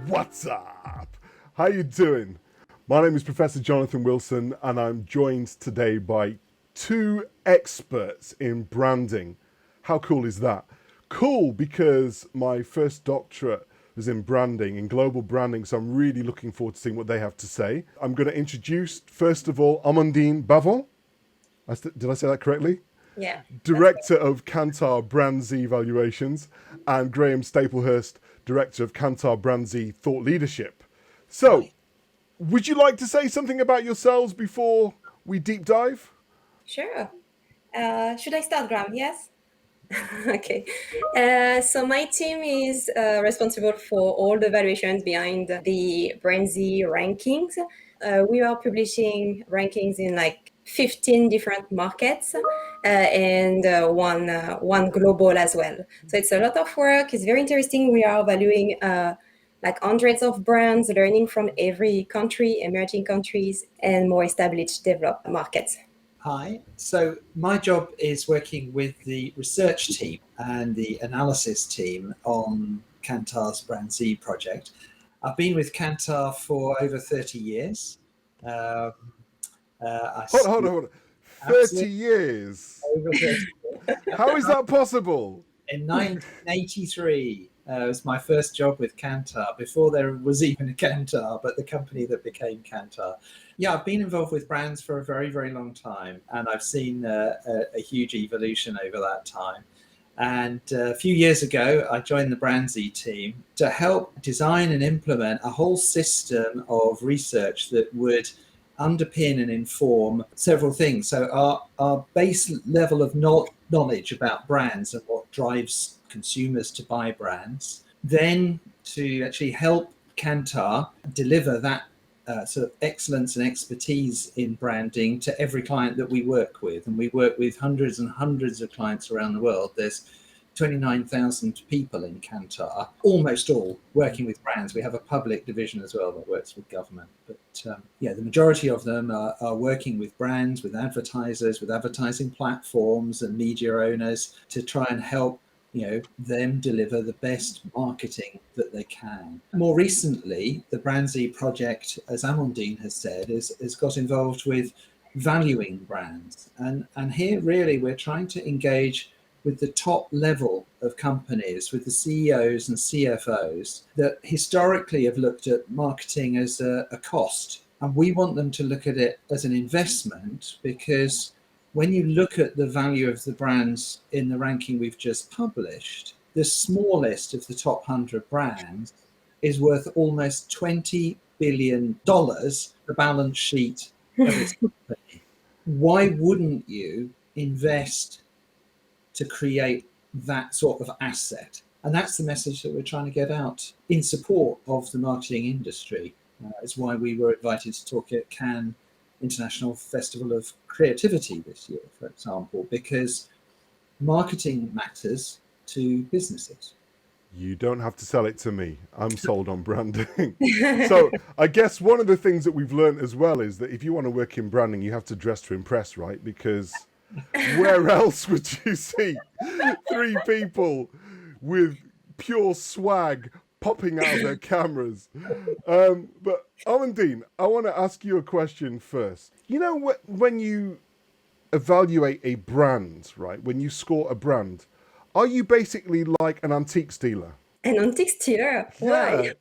What's up? How you doing? My name is Professor Jonathan Wilson, and I'm joined today by two experts in branding. How cool is that? Cool because my first doctorate was in branding, in global branding, so I'm really looking forward to seeing what they have to say. I'm going to introduce, first of all, Amandine Bavon. Did I say that correctly? Yeah. Director of Kantar BrandZ Valuations, and Graham Staplehurst, Director of Kantar BrandZ Thought Leadership. So, would you like to say something about yourselves before we deep dive? Sure. Should I start, Graham? Yes? Okay. So my team is responsible for all the valuations behind the BrandZ rankings. We are publishing rankings in like 15 different markets and one global as well. So it's a lot of work. It's very interesting. We are valuing like hundreds of brands, learning from every country, emerging countries, and more established developed markets. Hi. So my job is working with the research team and the analysis team on Kantar's BrandZ project. I've been with Kantar for over 30 years. Hold on. 30 years? Over 30 years. How is that possible? In 1983 was my first job with Kantar, before there was even a Kantar, but the company that became Kantar. Yeah, I've been involved with brands for a very, very long time, and I've seen a huge evolution over that time. And a few years ago, I joined the BrandZ team to help design and implement a whole system of research that would underpin and inform several things. So our base level of knowledge about brands and what drives consumers to buy brands, then to actually help Kantar deliver that sort of excellence and expertise in branding to every client that we work with. And we work with hundreds and hundreds of clients around the world. There's 29,000 people in Kantar, almost all working with brands. We have a public division as well that works with government. But the majority of them are working with brands, with advertisers, with advertising platforms and media owners to try and help them deliver the best marketing that they can. More recently, the BrandZ project, as Amandine has said, has got involved with valuing brands. And here really we're trying to engage with the top level of companies, with the CEOs and CFOs that historically have looked at marketing as a cost. And we want them to look at it as an investment, because when you look at the value of the brands in the ranking we've just published, the smallest of the top 100 brands is worth almost $20 billion, the balance sheet of its company. Why wouldn't you invest to create that sort of asset? And that's the message that we're trying to get out in support of the marketing industry. It's why we were invited to talk at Cannes International Festival of Creativity this year, for example, because marketing matters to businesses. You don't have to sell it to me. I'm sold on branding. So I guess one of the things that we've learned as well is that if you want to work in branding, you have to dress to impress, right? Because where else would you see three people with pure swag popping out of their cameras? But Amandine, I want to ask you a question first. You know, when you evaluate a brand, right, when you score a brand, are you basically like an antiques dealer? An antiques dealer? Why? Yeah.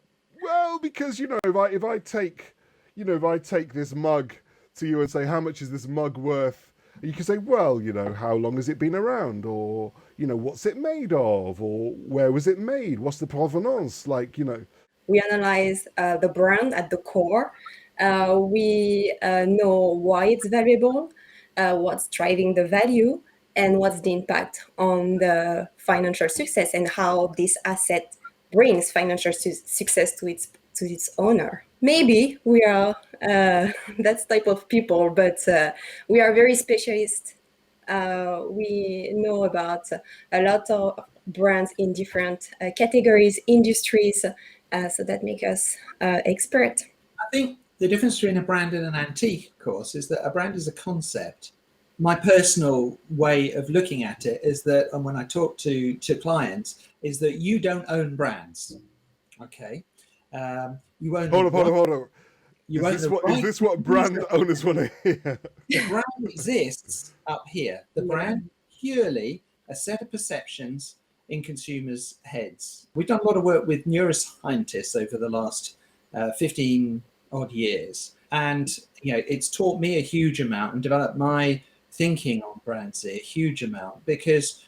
Well, because, if I take this mug to you and say, how much is this mug worth? You can say, well, how long has it been around? Or, what's it made of? Or where was it made? What's the provenance? We analyze the brand at the core. We know why it's valuable, what's driving the value, and what's the impact on the financial success, and how this asset brings financial success to its owner. Maybe we are that type of people, but we are very specialist. We know about a lot of brands in different categories, industries, so that makes us expert. I think The difference between a brand and an antique, of course, is that a brand is a concept. My personal way of looking at it is that, and when I talk to clients, is that you don't own brands. Okay, you own Hold the on, hold on. you own the Is right this to what use brand them. owners want to hear? The brand exists up here. The brand purely a set of perceptions in consumers' heads. We've done a lot of work with neuroscientists over the last 15 odd years, and it's taught me a huge amount and developed my thinking on BrandZ a huge amount, because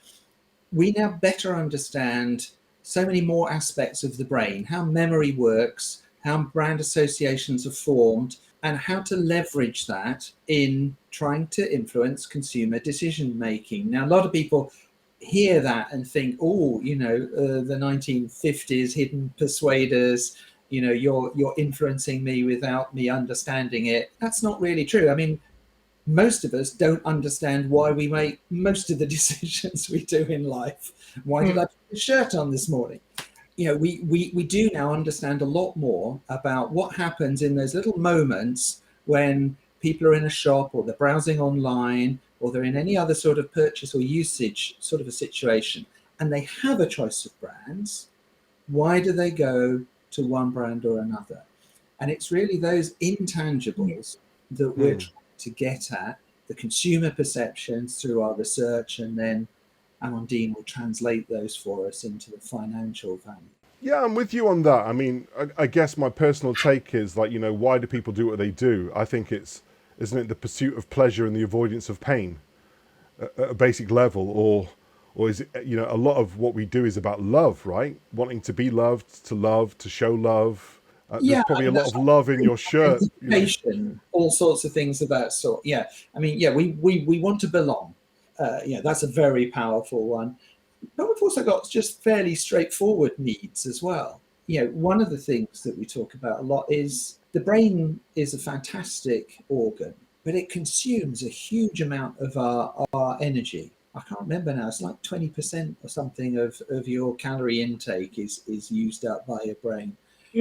we now better understand so many more aspects of the brain, how memory works, how brand associations are formed, and how to leverage that in trying to influence consumer decision making. Now, a lot of people hear that and think, oh, the 1950s hidden persuaders, you're influencing me without me understanding it. That's not really true. I mean, most of us don't understand why we make most of the decisions we do in life. Why did I put the shirt on this morning? We do now understand a lot more about what happens in those little moments when people are in a shop, or they're browsing online, or they're in any other sort of purchase or usage sort of a situation, and they have a choice of brands. Why do they go to one brand or another? And it's really those intangibles that we're trying to get at, the consumer perceptions through our research, and then Amandine will translate those for us into the financial value. Yeah, I'm with you on that. I mean, I guess my personal take is like, why do people do what they do? I think isn't it the pursuit of pleasure and the avoidance of pain at a basic level? Or is it, a lot of what we do is about love, right? Wanting to be loved, to show love. There's probably a lot of love in your shirt. All sorts of things of that sort. Yeah, I mean, we want to belong. That's a very powerful one. But we've also got just fairly straightforward needs as well. One of the things that we talk about a lot is the brain is a fantastic organ, but it consumes a huge amount of our energy. I can't remember now, it's like 20% or something of your calorie intake is used up by your brain.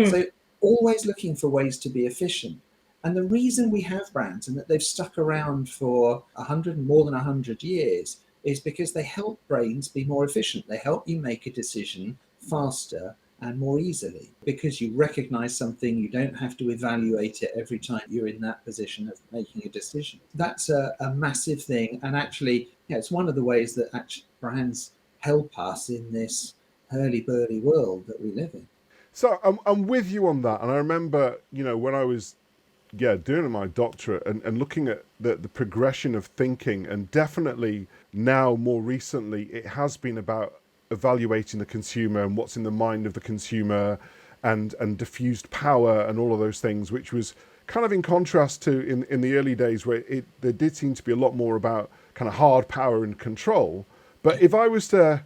So always looking for ways to be efficient. And the reason we have brands and that they've stuck around for more than 100 years is because they help brains be more efficient. They help you make a decision faster and more easily. Because you recognize something, you don't have to evaluate it every time you're in that position of making a decision. That's a massive thing. And actually, it's one of the ways that actually brands help us in this hurly-burly world that we live in. So I'm with you on that. And I remember, when I was doing my doctorate and looking at the progression of thinking, and definitely now more recently, it has been about evaluating the consumer and what's in the mind of the consumer, and diffused power and all of those things, which was kind of in contrast to in the early days where there did seem to be a lot more about kind of hard power and control. But if I was to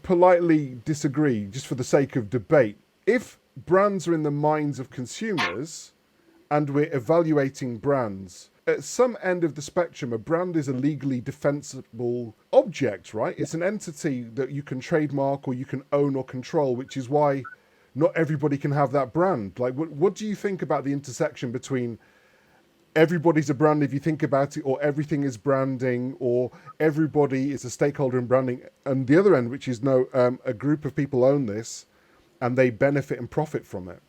politely disagree, just for the sake of debate, if brands are in the minds of consumers and we're evaluating brands, at some end of the spectrum, a brand is a legally defensible object, right? It's an entity that you can trademark or you can own or control, which is why not everybody can have that brand. Like, what do you think about the intersection between everybody's a brand if you think about it, or everything is branding, or everybody is a stakeholder in branding, and the other end, which is a group of people own this and they benefit and profit from it?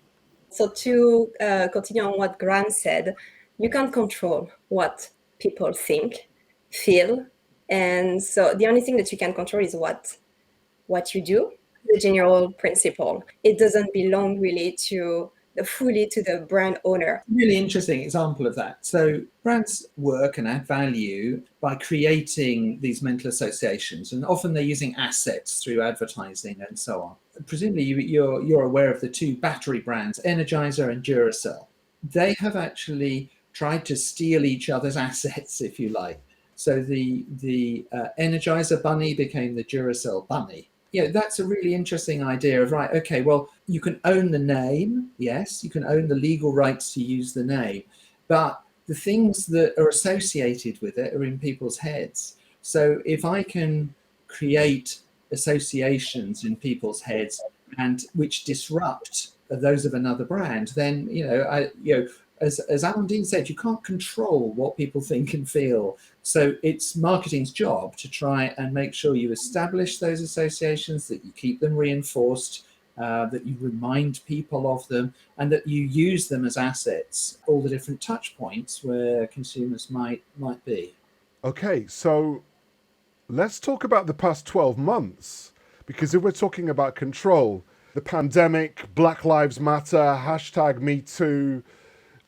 So to continue on what Grant said, you can't control what people think, feel, and so the only thing that you can control is what you do. The general principle. It doesn't belong really fully to the brand owner. Really interesting example of that. So brands work and add value by creating these mental associations, and often they're using assets through advertising and so on. Presumably you're aware of the two battery brands, Energizer and Duracell. They have actually tried to steal each other's assets, if you like. So the Energizer bunny became the Duracell bunny. That's a really interesting idea of, right, okay, well, you can own the name, yes, you can own the legal rights to use the name, but the things that are associated with it are in people's heads. So if I can create associations in people's heads and which disrupt those of another brand, then as Amandine said, you can't control what people think and feel. So it's marketing's job to try and make sure you establish those associations, that you keep them reinforced, that you remind people of them, and that you use them as assets, all the different touch points where consumers might be. Okay, so let's talk about the past 12 months, because if we're talking about control, the pandemic, Black Lives Matter, hashtag Me Too,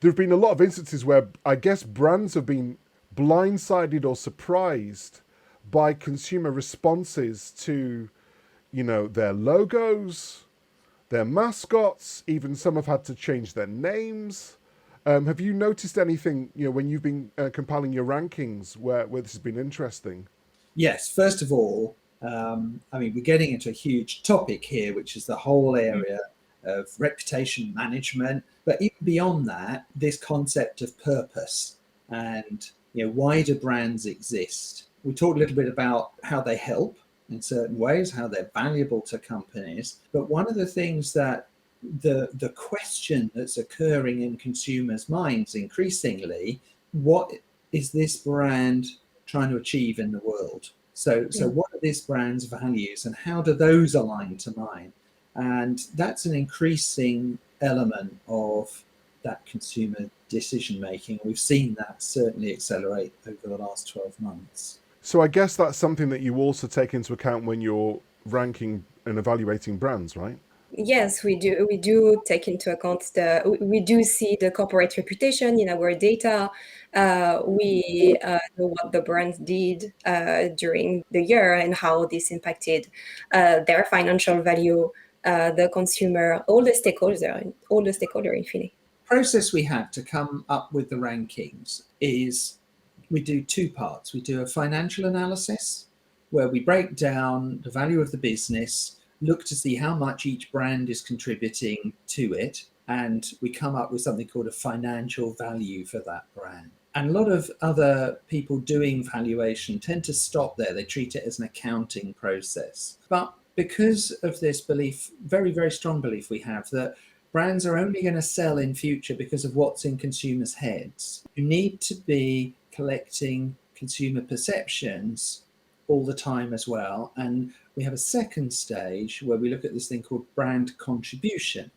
there have been a lot of instances where I guess brands have been blindsided or surprised by consumer responses to, their logos, their mascots, even some have had to change their names. Have you noticed anything, when you've been compiling your rankings where this has been interesting? Yes, first of all, we're getting into a huge topic here, which is the whole area of reputation management. But even beyond that, this concept of purpose and why do brands exist? We talked a little bit about how they help in certain ways, how they're valuable to companies. But one of the things that the question that's occurring in consumers' minds increasingly, what is this brand trying to achieve in the world? So what are this brand's values and how do those align to mine? And that's an increasing element of that consumer decision making. We've seen that certainly accelerate over the last 12 months. So I guess that's something that you also take into account when you're ranking and evaluating brands, right? Yes, we do. We do take into account we do see the corporate reputation in our data. We know what the brands did during the year and how this impacted their financial value, the consumer, all the stakeholders in Fini. Process we have to come up with the rankings is we do two parts. We do a financial analysis where we break down the value of the business, look to see how much each brand is contributing to it, and we come up with something called a financial value for that brand. And a lot of other people doing valuation tend to stop there. They treat it as an accounting process. But because of this belief, very, very strong belief we have that brands are only going to sell in future because of what's in consumers' heads, you need to be collecting consumer perceptions all the time as well. And we have a second stage where we look at this thing called brand contribution.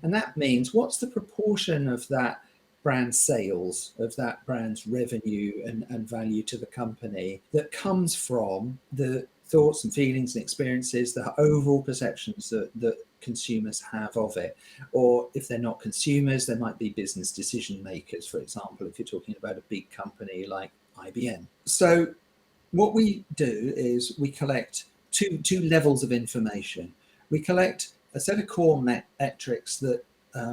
And that means what's the proportion of that brand sales, of that brand's revenue and value to the company that comes from the thoughts and feelings and experiences, the overall perceptions that consumers have of it. Or if they're not consumers, they might be business decision makers, for example, if you're talking about a big company like IBM. So what we do is we collect two levels of information. We collect a set of core metrics that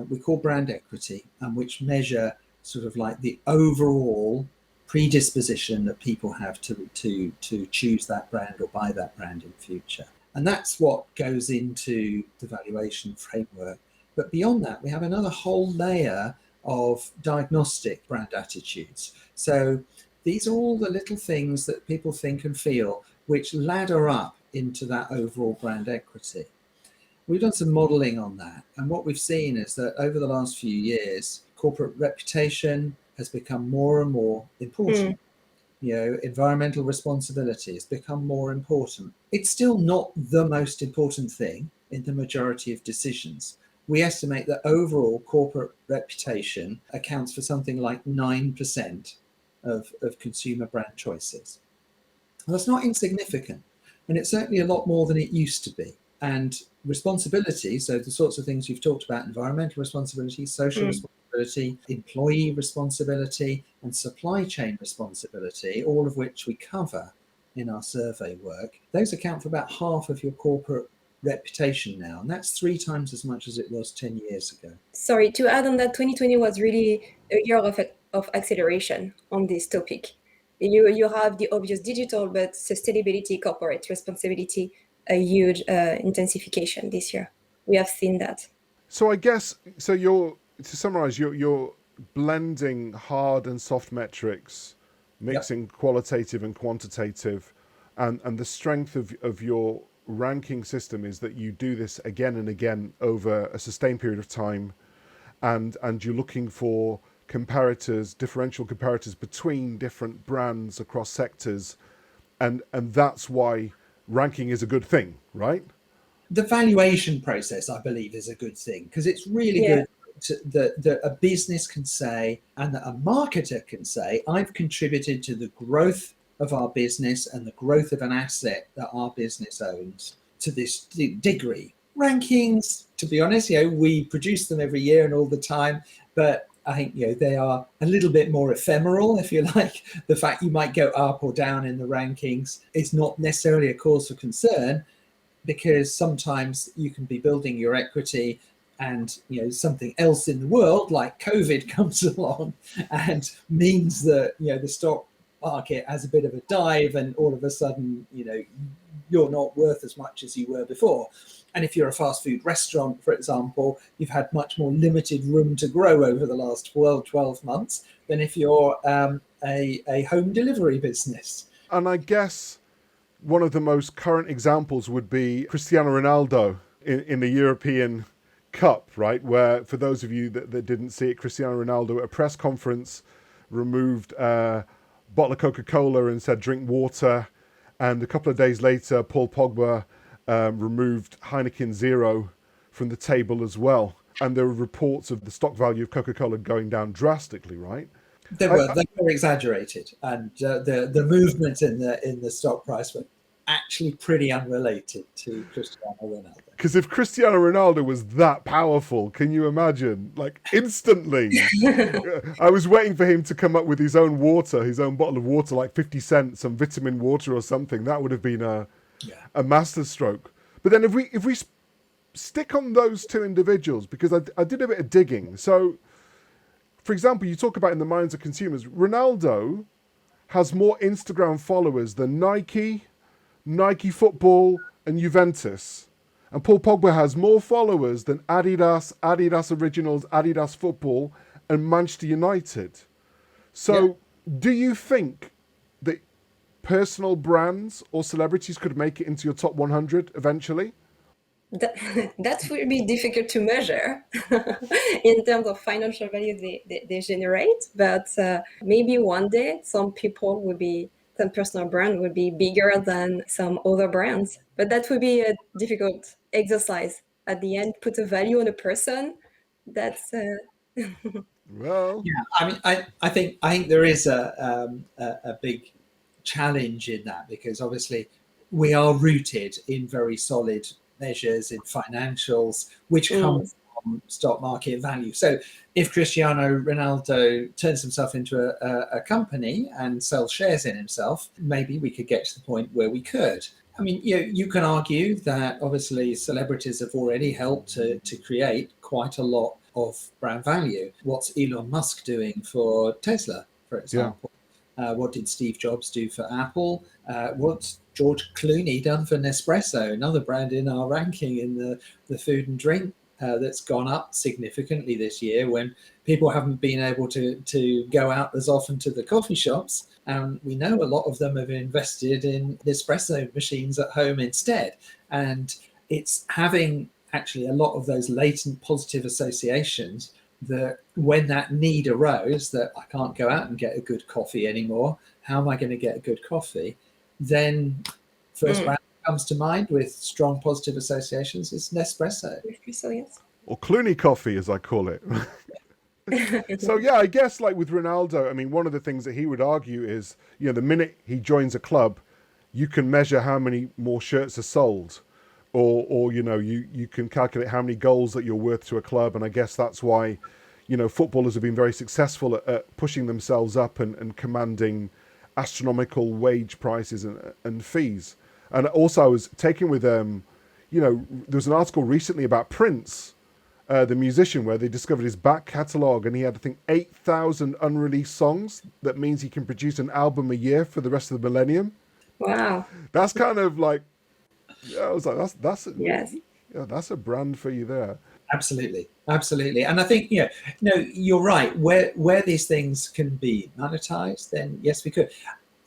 we call brand equity, and which measure sort of like the overall predisposition that people have to choose that brand or buy that brand in future. And that's what goes into the valuation framework. But beyond that, we have another whole layer of diagnostic brand attitudes. So these are all the little things that people think and feel which ladder up into that overall brand equity. We've done some modeling on that. And what we've seen is that over the last few years, corporate reputation has become more and more important. Environmental responsibility has become more important. It's still not the most important thing in the majority of decisions. We estimate that overall corporate reputation accounts for something like 9% of consumer brand choices. And that's not insignificant. And it's certainly a lot more than it used to be. And responsibility, so the sorts of things you've talked about, environmental responsibility, social responsibility, employee responsibility, and supply chain responsibility, all of which we cover in our survey work, those account for about half of your corporate reputation now. And that's 3 times as much as it was 10 years ago. Sorry, to add on that, 2020 was really a year of acceleration on this topic. You have the obvious digital, but sustainability, corporate responsibility, a huge intensification this year. We have seen that. So I guess, to summarize, you're blending hard and soft metrics, mixing qualitative and quantitative, and the strength of your ranking system is that you do this again and again over a sustained period of time, and you're looking for comparators, differential comparators between different brands across sectors, and that's why ranking is a good thing, right? The valuation process, I believe, is a good thing, because it's really Yeah. good that a business can say, and that a marketer can say, I've contributed to the growth of our business and the growth of an asset that our business owns to this degree. Rankings, to be honest, we produce them every year and all the time, but I think they are a little bit more ephemeral, if you like. The fact you might go up or down in the rankings is not necessarily a cause for concern, because sometimes you can be building your equity and something else in the world like COVID comes along and means that the stock market has a bit of a dive, and all of a sudden you're not worth as much as you were before. And if you're a fast food restaurant, for example, you've had much more limited room to grow over the last 12 months than if you're a home delivery business. And I guess one of the most current examples would be Cristiano Ronaldo in the European Cup, right? Where, for those of you that didn't see it, Cristiano Ronaldo at a press conference removed a bottle of Coca-Cola and said, drink water. And a couple of days later, Paul Pogba removed Heineken Zero from the table as well. And there were reports of the stock value of Coca-Cola going down drastically, right? They were exaggerated, and the movements in the stock price were actually pretty unrelated to Cristiano Ronaldo. Because if Cristiano Ronaldo was that powerful, can you imagine? Like, instantly. I was waiting for him to come up with his own water, his own bottle of water, like 50 cents, some vitamin water or something. That would have been a masterstroke. But then if we stick on those two individuals, because I did a bit of digging. So, for example, you talk about in the minds of consumers, Ronaldo has more Instagram followers than Nike Football, and Juventus. And Paul Pogba has more followers than Adidas Originals, Adidas Football, and Manchester United. So do you think that personal brands or celebrities could make it into your top 100 eventually? That will be difficult to measure in terms of financial value they generate, but maybe one day some personal brand will be bigger than some other brands. But that would be a difficult exercise. At the end, put a value on a person. That's Well, I mean, I think there is a big challenge in that, because obviously we are rooted in very solid measures in financials, which come from stock market value. So if Cristiano Ronaldo turns himself into a company and sells shares in himself, maybe we could get to the point where we could. I mean, you can argue that obviously celebrities have already helped to create quite a lot of brand value. What's Elon Musk doing for Tesla, for example? What did Steve Jobs do for Apple? What's George Clooney done for Nespresso, another brand in our ranking in the food and drink that's gone up significantly this year, when people haven't been able to go out as often to the coffee shops. And we know a lot of them have invested in Nespresso machines at home instead. And it's having actually a lot of those latent positive associations that when that need arose, that I can't go out and get a good coffee anymore, how am I going to get a good coffee? Then first brand that comes to mind with strong positive associations is Nespresso. yes. Or Clooney coffee, as I call it. So, I guess like with Ronaldo, I mean, one of the things that he would argue is, the minute he joins a club, you can measure how many more shirts are sold. Or you can calculate how many goals that you're worth to a club. And I guess that's why, footballers have been very successful at pushing themselves up and commanding astronomical wage prices and fees. And also I was taken with, there was an article recently about Prince, the musician, where they discovered his back catalogue, and he had, I think, 8,000 unreleased songs. That means he can produce an album a year for the rest of the millennium. Wow. That's kind of like, I was like, Yes. That's a brand for you there. Absolutely. And I think you're right. Where these things can be monetized, then yes, we could.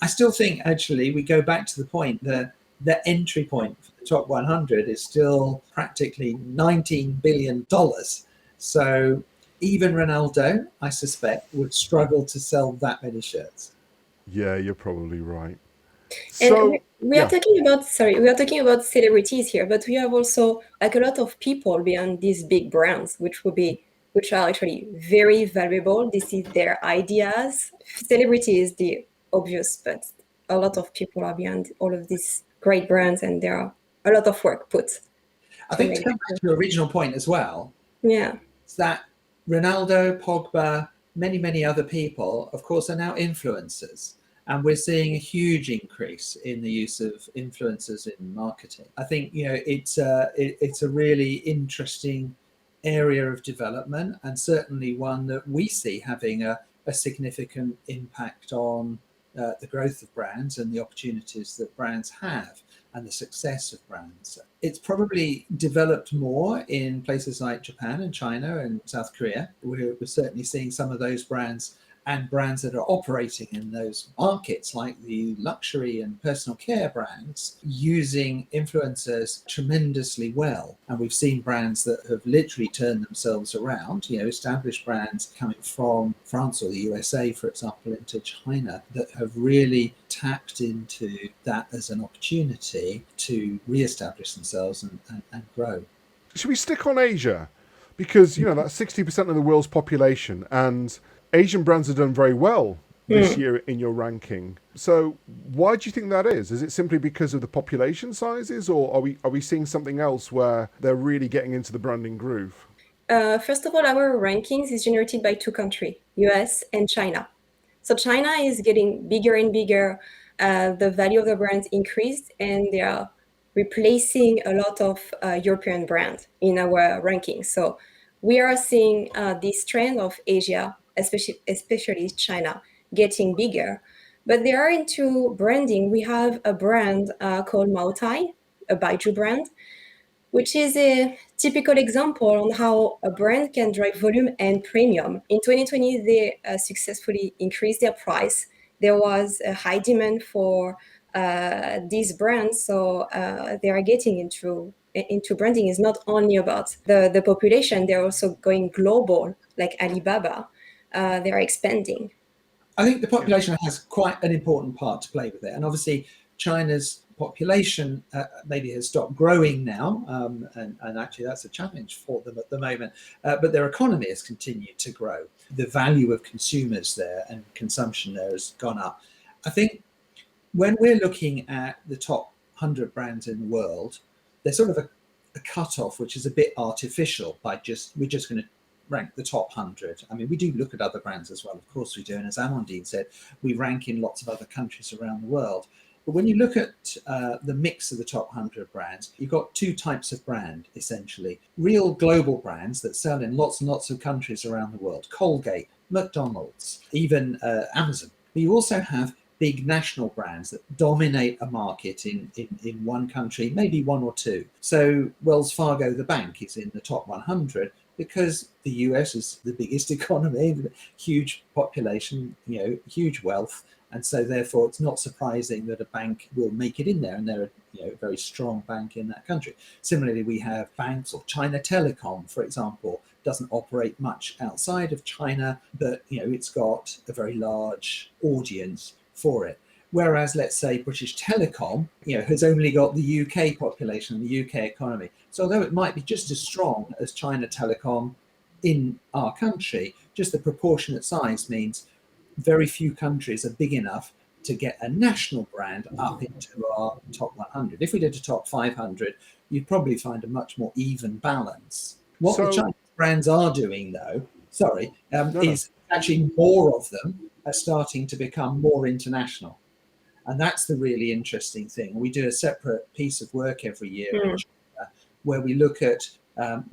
I still think actually we go back to the point that the entry point for the top 100 is still practically $19 billion. So even Ronaldo, I suspect, would struggle to sell that many shirts. Yeah, you're probably right. And So, we are yeah, talking about, sorry, we are talking about celebrities here, but we have also like a lot of people behind these big brands, which are actually very valuable. This is their ideas. Celebrity is the obvious, but a lot of people are behind all of these great brands, and there are a lot of work put I to think to make come them. back to your original point as well, Yeah. is that Ronaldo, Pogba, many, many other people, of course, are now influencers. And we're seeing a huge increase in the use of influencers in marketing. I think it's a really interesting area of development, and certainly one that we see having a significant impact on the growth of brands and the opportunities that brands have and the success of brands. It's probably developed more in places like Japan and China and South Korea. We're certainly seeing some of those brands and brands that are operating in those markets, like the luxury and personal care brands, using influencers tremendously well. And we've seen brands that have literally turned themselves around, established brands coming from France or the USA, for example, into China, that have really tapped into that as an opportunity to re-establish themselves and grow. should we stick on Asia? Because, that's 60% of the world's population, and Asian brands have done very well this year in your ranking. So why do you think that is? Is it simply because of the population sizes, or are we seeing something else where they're really getting into the branding groove? First of all, our rankings is generated by two countries, US and China. So China is getting bigger and bigger. The value of the brands increased, and they are replacing a lot of European brands in our rankings. So we are seeing this trend of Asia, especially China, getting bigger. But they are into branding. We have a brand called Maotai, a Baijiu brand, which is a typical example on how a brand can drive volume and premium. In 2020, they successfully increased their price. There was a high demand for these brands, so they are getting into branding. Is not only about the population; they're also going global, like Alibaba. They are expanding. I think the population has quite an important part to play with it. And obviously, China's population maybe has stopped growing now. And actually, that's a challenge for them at the moment. But their economy has continued to grow. The value of consumers there and consumption there has gone up. I think when we're looking at the top 100 brands in the world, there's sort of a cutoff, which is a bit artificial by we're just going to rank the top 100. I mean, we do look at other brands as well, of course we do. And as Amandine said, we rank in lots of other countries around the world. But when you look at the mix of the top 100 brands, you've got two types of brand, essentially. Real global brands that sell in lots and lots of countries around the world. Colgate, McDonald's, even Amazon. But you also have big national brands that dominate a market in one country, maybe one or two. So Wells Fargo, the bank, is in the top 100 because the US is the biggest economy, huge population, huge wealth. And so therefore it's not surprising that a bank will make it in there, and they're a very strong bank in that country. Similarly, we have banks, or China Telecom, for example, doesn't operate much outside of China, but it's got a very large audience for it. Whereas, let's say, British Telecom, has only got the UK population and the UK economy. So although it might be just as strong as China Telecom in our country, just the proportionate size means very few countries are big enough to get a national brand up into our top 100. If we did a top 500, you'd probably find a much more even balance. What the Chinese brands are doing, though, is actually more of them are starting to become more international. And that's the really interesting thing. We do a separate piece of work every year in China where we look at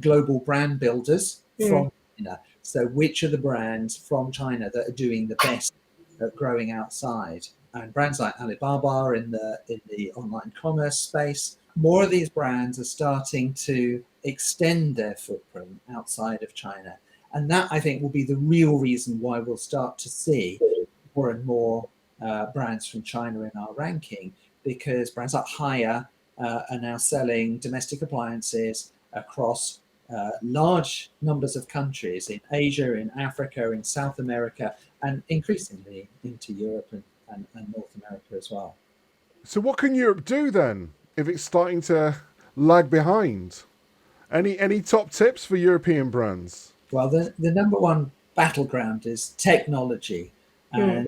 global brand builders from China. So which are the brands from China that are doing the best at growing outside? And brands like Alibaba in the online commerce space, more of these brands are starting to extend their footprint outside of China. And that, I think, will be the real reason why we'll start to see more and more brands from China in our ranking, because brands like Haier are now selling domestic appliances across large numbers of countries in Asia, in Africa, in South America, and increasingly into Europe and North America as well. So what can Europe do then if it's starting to lag behind? Any top tips for European brands? Well, the number one battleground is technology. And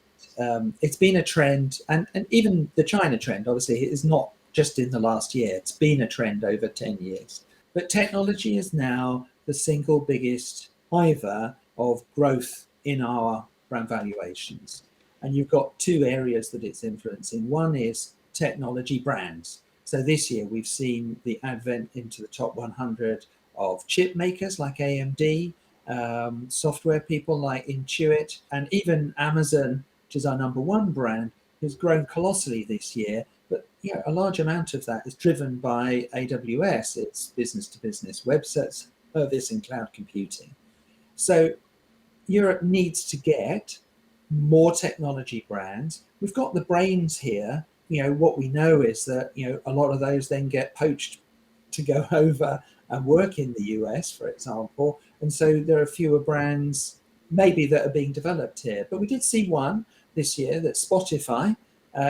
it's been a trend, and even the China trend, obviously, is not just in the last year. It's been a trend over 10 years. But technology is now the single biggest driver of growth in our brand valuations. And you've got two areas that it's influencing. One is technology brands. So this year we've seen the advent into the top 100 of chip makers like AMD, software people like Intuit, and even Amazon, which is our number one brand, has grown colossally this year. But a large amount of that is driven by AWS, its business-to-business web service and cloud computing. So Europe needs to get more technology brands. We've got the brains here. What we know is that a lot of those then get poached to go over and work in the US, for example. And so there are fewer brands maybe that are being developed here. But we did see one this year, that Spotify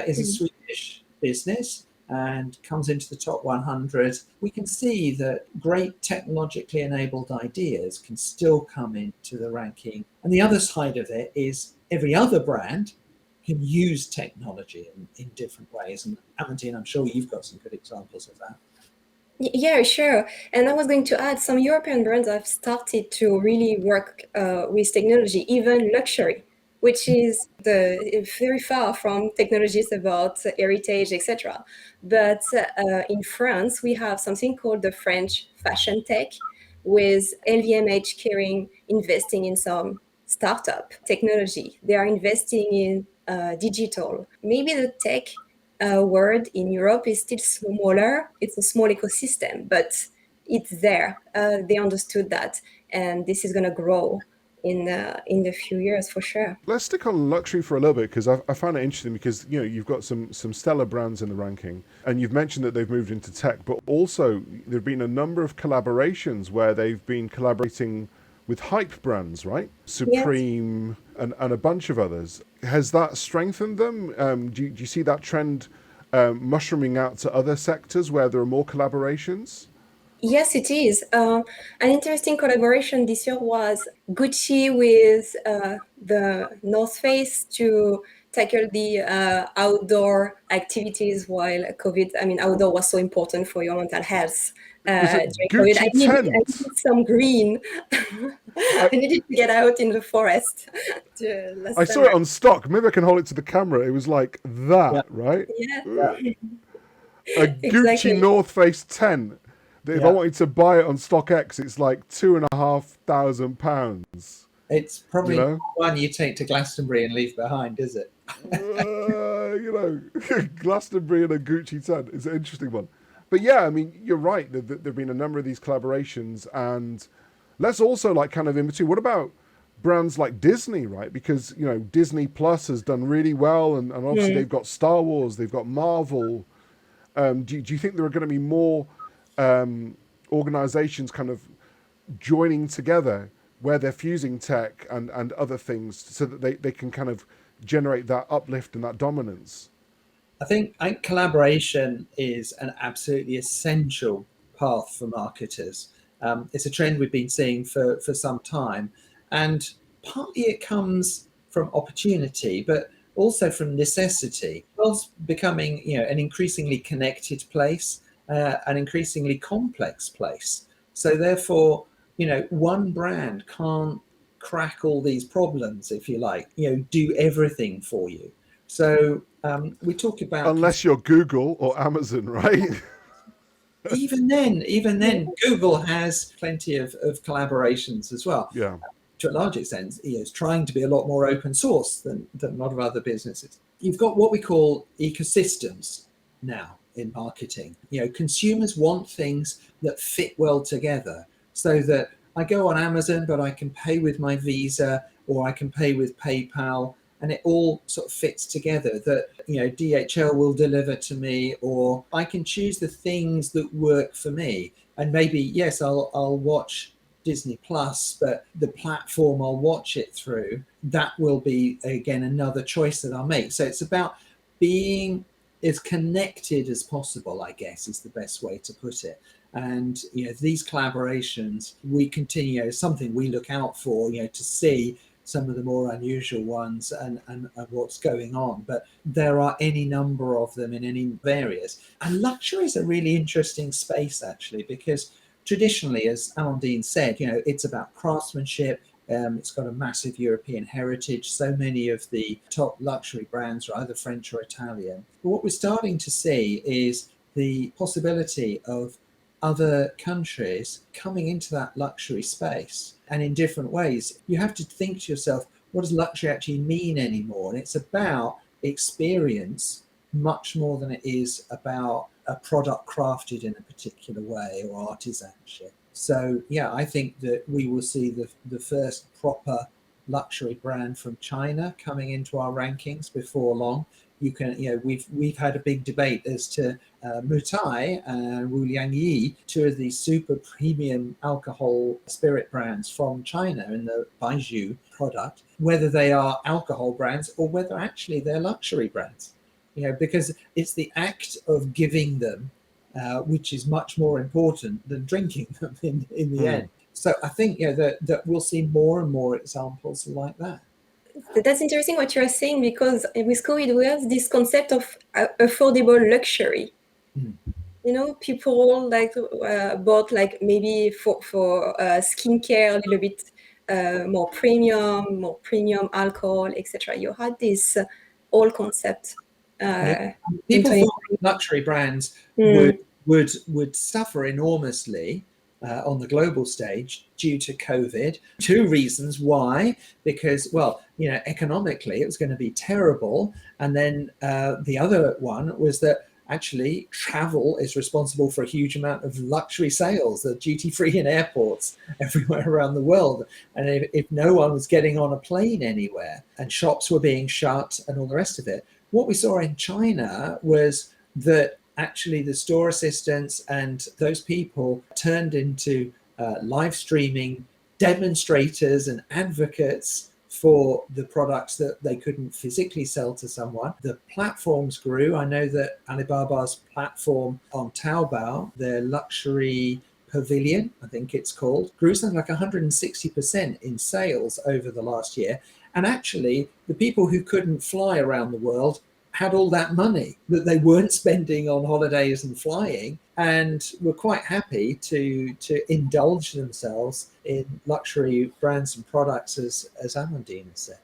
is a Swedish business and comes into the top 100. We can see that great technologically enabled ideas can still come into the ranking. And the other side of it is every other brand can use technology in different ways. And Amandine, I'm sure you've got some good examples of that. Yeah, sure. And I was going to add, some European brands have started to really work with technology, even luxury, which is very far from technologies about heritage, etc. But in France, we have something called the French Fashion Tech, with LVMH caring, investing in some startup technology. They are investing in digital. Maybe the tech word in Europe is still smaller. It's a small ecosystem, but it's there. They understood that, and this is going to grow in the few years for sure. Let's stick on luxury for a little bit, because I found it interesting, because you've got some stellar brands in the ranking, and you've mentioned that they've moved into tech, but also there have been a number of collaborations where they've been collaborating with hype brands, right? Supreme, yes, and a bunch of others. Has that strengthened them? Do you see that trend mushrooming out to other sectors where there are more collaborations? Yes, it is. An interesting collaboration this year was Gucci with the North Face to tackle the outdoor activities while COVID. I mean, outdoor was so important for your mental health during COVID. I needed some green. I needed to get out in the forest. I saw it on stock. Maybe I can hold it to the camera. It was like that, right? Yeah. A Gucci North Face tent. If I wanted to buy it on StockX, it's like £2,500. It's probably one you take to Glastonbury and leave behind, is it? Glastonbury and a Gucci tent is an interesting one. But yeah, I mean, you're right. There've been a number of these collaborations, and let's also kind of in between. What about brands like Disney, right? Because Disney Plus has done really well, and obviously they've got Star Wars, they've got Marvel. Do you think there are going to be more organizations kind of joining together where they're fusing tech and other things so that they can kind of generate that uplift and that dominance? I think collaboration is an absolutely essential path for marketers. It's a trend we've been seeing for some time, and partly it comes from opportunity, but also from necessity. The world's becoming an increasingly connected place, an increasingly complex place. So therefore, one brand can't crack all these problems, if you like, do everything for you. So we talk about... Unless you're Google or Amazon, right? Even then, Google has plenty of collaborations as well. Yeah. To a large extent, it's trying to be a lot more open source than a lot of other businesses. You've got what we call ecosystems now in marketing. Consumers want things that fit well together, so that I go on Amazon, but I can pay with my Visa, or I can pay with PayPal, and it all sort of fits together, that, you know, DHL will deliver to me, or I can choose the things that work for me. And maybe, yes, I'll watch Disney Plus, but the platform I'll watch it through, that will be, again, another choice that I'll make. So it's about being as connected as possible, I guess, is the best way to put it. And, you know, these collaborations, we continue, something we look out for, you know, to see some of the more unusual ones and what's going on. But there are any number of them in any areas. And luxury is a really interesting space, actually, because traditionally, as Amandine said, you know, it's about craftsmanship. It's got a massive European heritage. So many of the top luxury brands are either French or Italian. But what we're starting to see is the possibility of other countries coming into that luxury space, and in different ways. You have to think to yourself, what does luxury actually mean anymore? And it's about experience much more than it is about a product crafted in a particular way or artisanship. So yeah, I think that we will see the first proper luxury brand from China coming into our rankings before long. You can, you know, we've had a big debate as to Mutai and Wu Liangyi, two of these super premium alcohol spirit brands from China in the Baijiu product, whether they are alcohol brands or whether actually they're luxury brands. You know, because it's the act of giving them, which is much more important than drinking them in the end. So I think, you know, that we'll see more and more examples like that. That's interesting what you're saying, because with COVID, we have this concept of affordable luxury. You know, people like bought like maybe for skincare a little bit more premium alcohol, etc. You had this whole concept. People thought luxury brands would suffer enormously on the global stage due to COVID. Two reasons why: because, well, you know, economically it was going to be terrible, and then the other one was that actually travel is responsible for a huge amount of luxury sales, the duty free in airports everywhere around the world. And if no one was getting on a plane anywhere and shops were being shut and all the rest of it, what we saw in China was that actually the store assistants and those people turned into live streaming demonstrators and advocates for the products that they couldn't physically sell to someone. The platforms grew. I know that Alibaba's platform on Taobao, their luxury pavilion, I think it's called, grew something like 160% in sales over the last year. And actually, the people who couldn't fly around the world had all that money that they weren't spending on holidays and flying, and were quite happy to indulge themselves in luxury brands and products, as Amandine said.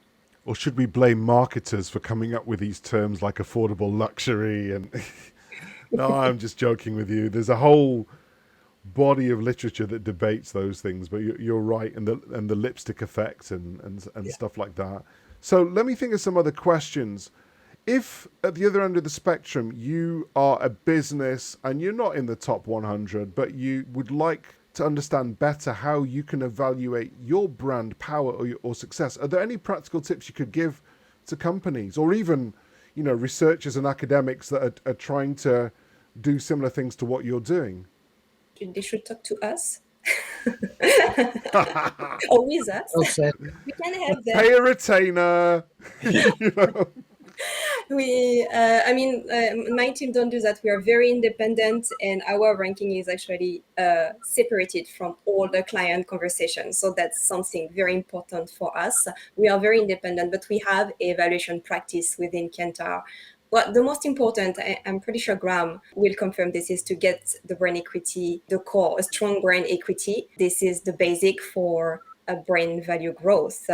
Or should we blame marketers for coming up with these terms like affordable luxury? And no, I'm just joking with you. There's a whole body of literature that debates those things, but you're right, and the lipstick effect and stuff like that. So let me think of some other questions. If at the other end of the spectrum you are a business and you're not in the top 100, but you would like to understand better how you can evaluate your brand power or success, are there any practical tips you could give to companies, or even, you know, researchers and academics that are trying to do similar things to what you're doing? They should talk to us. Or with us. Okay. We can have them. Pay a retainer. You know? My team don't do that. We are very independent, and our ranking is actually separated from all the client conversations. So that's something very important for us. We are very independent, but we have evaluation practice within Kantar. Well, the most important, I'm pretty sure Graham will confirm this, is to get the brand equity, the core, a strong brand equity. This is the basic for a brand value growth.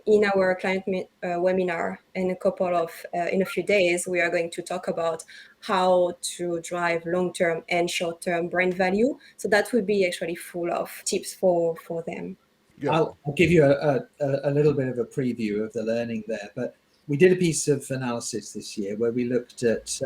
In our client webinar in a few days, we are going to talk about how to drive long-term and short-term brand value. So that would be actually full of tips for them. Yeah. I'll give you a little bit of a preview of the learning there, but we did a piece of analysis this year where we looked at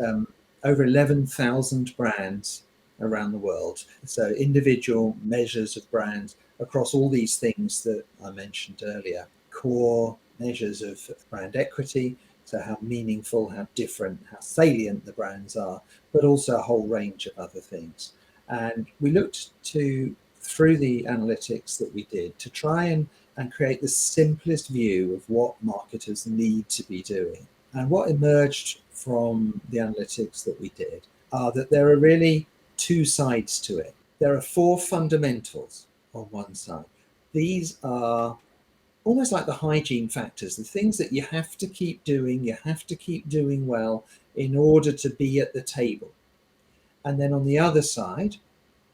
over 11,000 brands around the world. So individual measures of brands across all these things that I mentioned earlier: core, measures of brand equity, so how meaningful, how different, how salient the brands are, but also a whole range of other things. And we looked through the analytics that we did to try and create the simplest view of what marketers need to be doing. And what emerged from the analytics that we did are that there are really two sides to it. There are four fundamentals on one side. These are almost like the hygiene factors, the things that you have to keep doing, you have to keep doing well in order to be at the table. And then on the other side,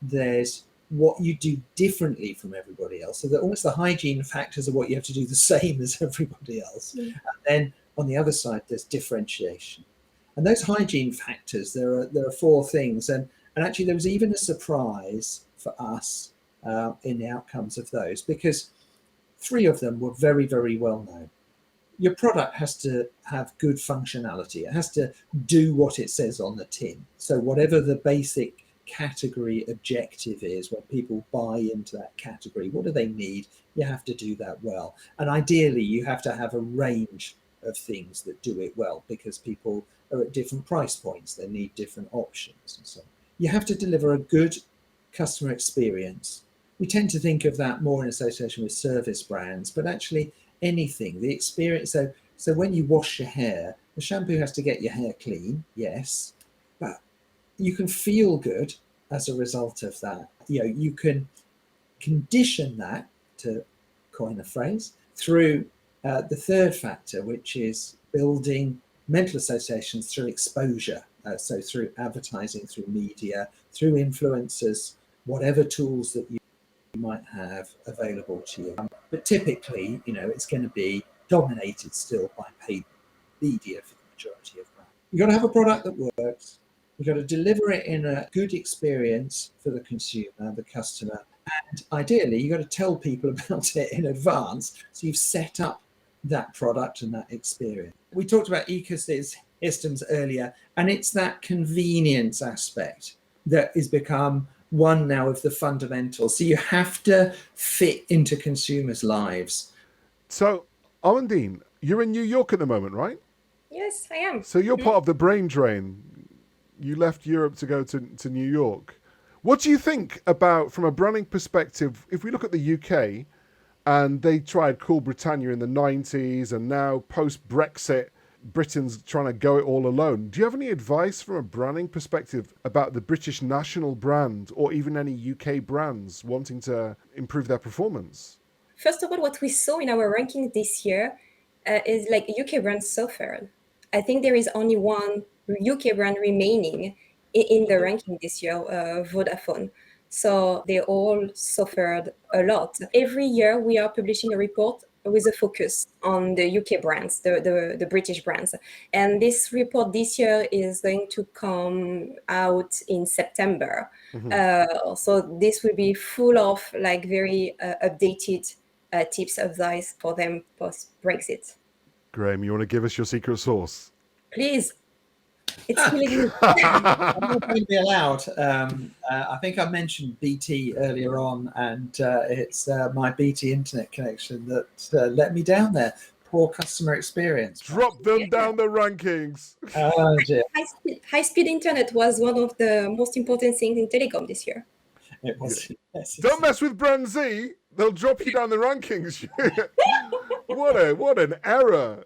there's what you do differently from everybody else. So that almost the hygiene factors are what you have to do the same as everybody else. And then on the other side, there's differentiation. And those hygiene factors, there are four things. And actually, there was even a surprise for us in the outcomes of those, because three of them were very, very well known. Your product has to have good functionality. It has to do what it says on the tin. So whatever the basic category objective is, when people buy into that category, what do they need? You have to do that well. And ideally, you have to have a range of things that do it well, because people are at different price points. They need different options and so on. You have to deliver a good customer experience. We tend to think of that more in association with service brands, but actually anything, the experience. So when you wash your hair, the shampoo has to get your hair clean, yes, but you can feel good as a result of that. You can condition that, to coin a phrase, through the third factor, which is building mental associations through exposure. So through advertising, through media, through influencers, whatever tools that you might have available to you. But typically, it's going to be dominated still by paid media for the majority of brands. You've got to have a product that works. You've got to deliver it in a good experience for the consumer, the customer. And ideally, you've got to tell people about it in advance. So you've set up that product and that experience. We talked about ecosystems earlier, and it's that convenience aspect that has become one now of the fundamentals. So you have to fit into consumers' lives. So, Amandine, you're in New York at the moment, right? Yes, I am. So you're part of the brain drain. You left Europe to go to New York. What do you think about, from a branding perspective, if we look at the UK, and they tried Cool Britannia in the 90s, and now post-Brexit, Britain's trying to go it all alone. Do you have any advice from a branding perspective about the British national brand, or even any UK brands wanting to improve their performance? First of all, what we saw in our ranking this year is like UK brands suffered. I think there is only one UK brand remaining in the ranking this year, Vodafone. So they all suffered a lot. Every year we are publishing a report with a focus on the UK brands, the British brands. And this report this year is going to come out in September. So this will be full of like very updated tips, advice for them post-Brexit. Graham, you want to give us your secret sauce? Please. It's really good. I'm not going to be allowed. I think I mentioned BT earlier on, and it's my BT internet connection that let me down there. Poor customer experience. Drop them down the rankings. Oh dear. High-speed internet was one of the most important things in telecom this year. It was. Yes, Don't mess with BrandZ. They'll drop you down the rankings. What an error.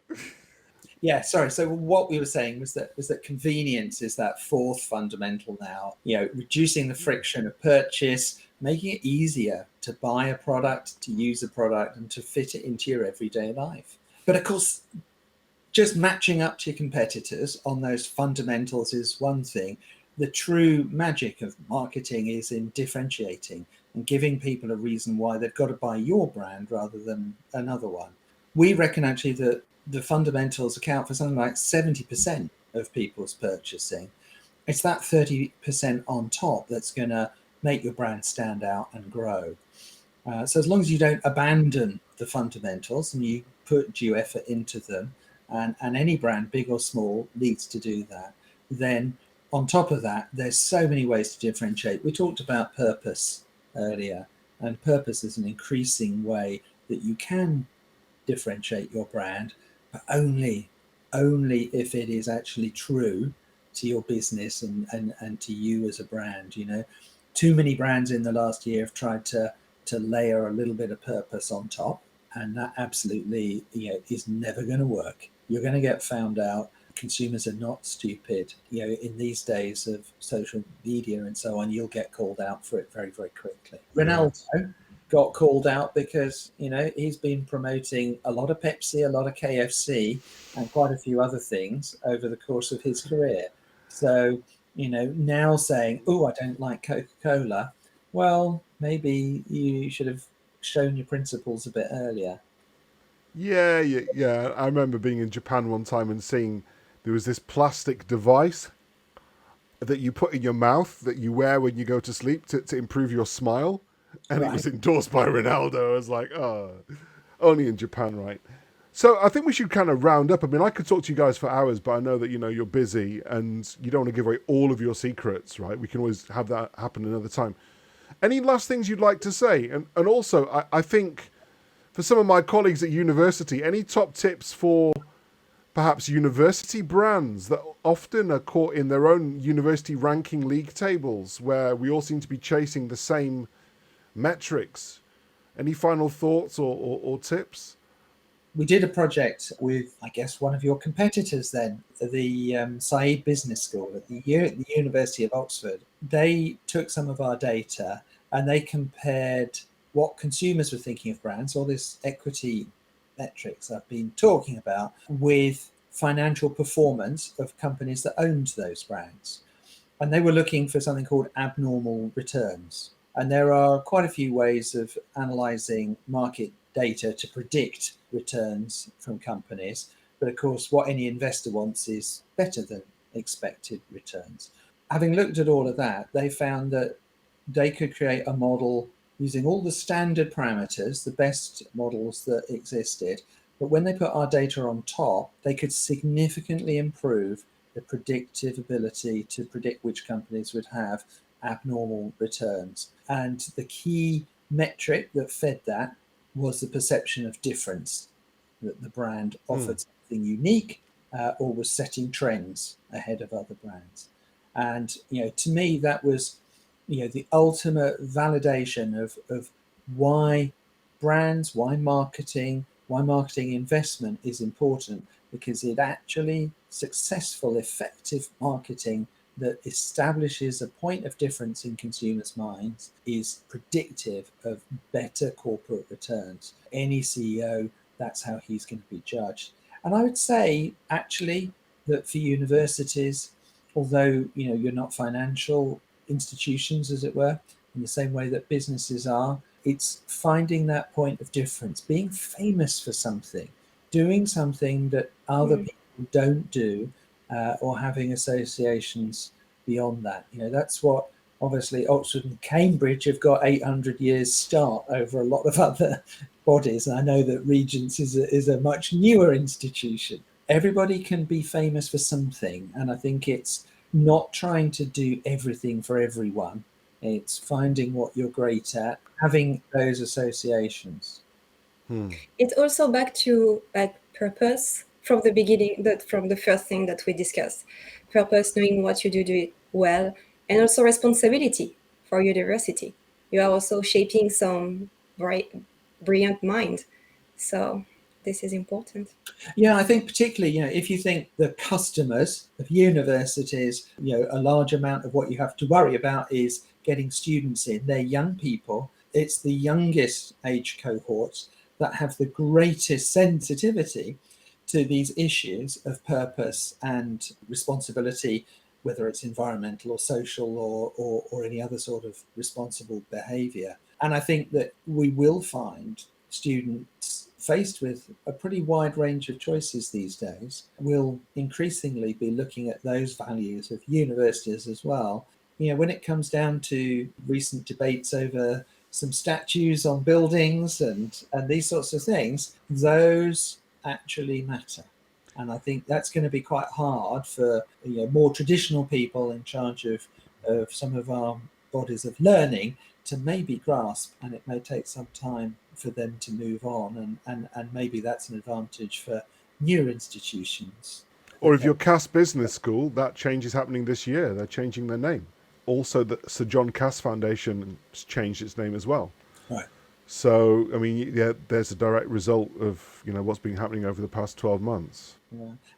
Yeah, sorry. So what we were saying was that convenience is that fourth fundamental now. Reducing the friction of purchase, making it easier to buy a product, to use a product, and to fit it into your everyday life. But of course, just matching up to your competitors on those fundamentals is one thing. The true magic of marketing is in differentiating and giving people a reason why they've got to buy your brand rather than another one. We reckon actually that the fundamentals account for something like 70% of people's purchasing. It's that 30% on top that's going to make your brand stand out and grow. So as long as you don't abandon the fundamentals and you put due effort into them, and any brand, big or small, needs to do that, then on top of that, there's so many ways to differentiate. We talked about purpose earlier, and purpose is an increasing way that you can differentiate your brand, but only if it is actually true to your business and to you as a brand. Too many brands in the last year have tried to layer a little bit of purpose on top, and that absolutely is never going to work. You're going to get found out. Consumers are not stupid. In these days of social media and so on, you'll get called out for it very, very quickly. Ronaldo got called out because he's been promoting a lot of Pepsi, a lot of KFC, and quite a few other things over the course of his career. So now saying, "Oh, I don't like Coca-Cola," well, maybe you should have shown your principles a bit earlier. Yeah. I remember being in Japan one time and seeing there was this plastic device that you put in your mouth that you wear when you go to sleep to improve your smile. And it was endorsed by Ronaldo. I was like, oh, only in Japan, right? So I think we should kind of round up. I mean, I could talk to you guys for hours, but I know that, you're busy and you don't want to give away all of your secrets, right? We can always have that happen another time. Any last things you'd like to say? And also, I think for some of my colleagues at university, any top tips for perhaps university brands that often are caught in their own university ranking league tables where we all seem to be chasing the same metrics? Any final thoughts or tips? We did a project with, I guess, one of your competitors then, the Said Business School at the University of Oxford. They took some of our data and they compared what consumers were thinking of brands, all this equity metrics I've been talking about, with financial performance of companies that owned those brands. And they were looking for something called abnormal returns. And there are quite a few ways of analyzing market data to predict returns from companies. But of course, what any investor wants is better than expected returns. Having looked at all of that, they found that they could create a model using all the standard parameters, the best models that existed. But when they put our data on top, they could significantly improve the predictive ability to predict which companies would have abnormal returns. And the key metric that fed that was the perception of difference, that the brand offered something unique or was setting trends ahead of other brands. And to me, that was the ultimate validation of why brands, why marketing investment is important, because it actually successful, effective marketing that establishes a point of difference in consumers' minds is predictive of better corporate returns. Any CEO, that's how he's going to be judged. And I would say actually that for universities, although you're not financial institutions, as it were, in the same way that businesses are, it's finding that point of difference, being famous for something, doing something that other people don't do, or having associations beyond that. That's what obviously Oxford and Cambridge have got 800 years start over a lot of other bodies. And I know that Regents is a much newer institution. Everybody can be famous for something. And I think it's not trying to do everything for everyone. It's finding what you're great at, having those associations. It's also back to purpose from the beginning, from the first thing that we discussed. Purpose, knowing what you do it well, and also responsibility for university. You are also shaping some brilliant mind. So this is important. Yeah, I think particularly, if you think the customers of universities, a large amount of what you have to worry about is getting students in. They're young people. It's the youngest age cohorts that have the greatest sensitivity to these issues of purpose and responsibility, whether it's environmental or social or any other sort of responsible behavior. And I think that we will find students faced with a pretty wide range of choices these days will increasingly be looking at those values of universities as well. When it comes down to recent debates over some statues on buildings and these sorts of things, those actually matter. And I think that's going to be quite hard for more traditional people in charge of some of our bodies of learning to maybe grasp, and it may take some time for them to move on, and maybe that's an advantage for new institutions. Or if you're Cass Business School, that change is happening this year. They're changing their name. Also, the Sir John Cass Foundation has changed its name as well. Right. So, I mean, yeah, there's a direct result of, you know, what's been happening over the past 12 months.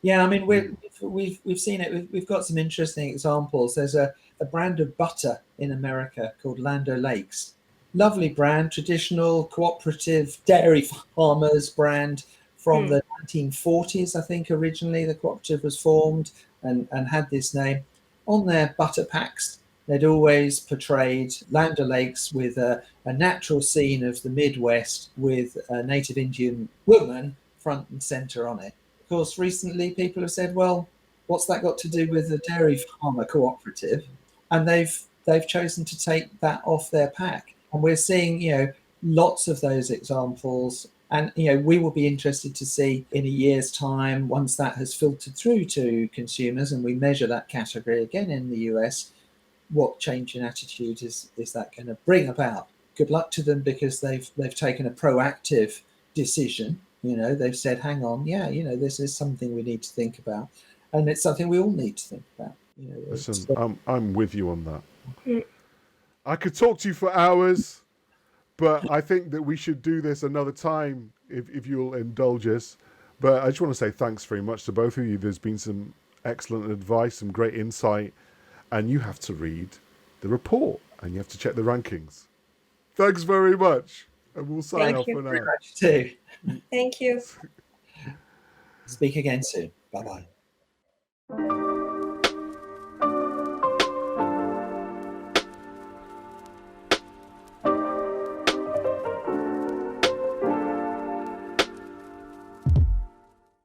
Yeah, I mean, we've seen it. We've got some interesting examples. There's a brand of butter in America called Land O'Lakes. Lovely brand, traditional cooperative dairy farmers brand from the 1940s, I think. Originally, the cooperative was formed and had this name. On their butter packs, they'd always portrayed Land O'Lakes with a natural scene of the Midwest with a native Indian woman front and center on it. Of course, recently people have said, well, what's that got to do with the dairy farmer cooperative? And they've chosen to take that off their pack. And we're seeing, you know, lots of those examples. And, you know, we will be interested to see in a year's time, once that has filtered through to consumers and we measure that category again in the US, what change in attitude is that going to bring about? Good luck to them, because they've taken a proactive decision. You know, they've said, hang on, yeah, you know, this is something we need to think about. And it's something we all need to think about. You know, listen, I'm with you on that. I could talk to you for hours, but I think that we should do this another time if you'll indulge us. But I just want to say thanks very much to both of you. There's been some excellent advice, some great insight, and you have to read the report and you have to check the rankings. Thanks very much. And we'll sign off for now. Very much too. Thank you. Speak again soon. Bye-bye.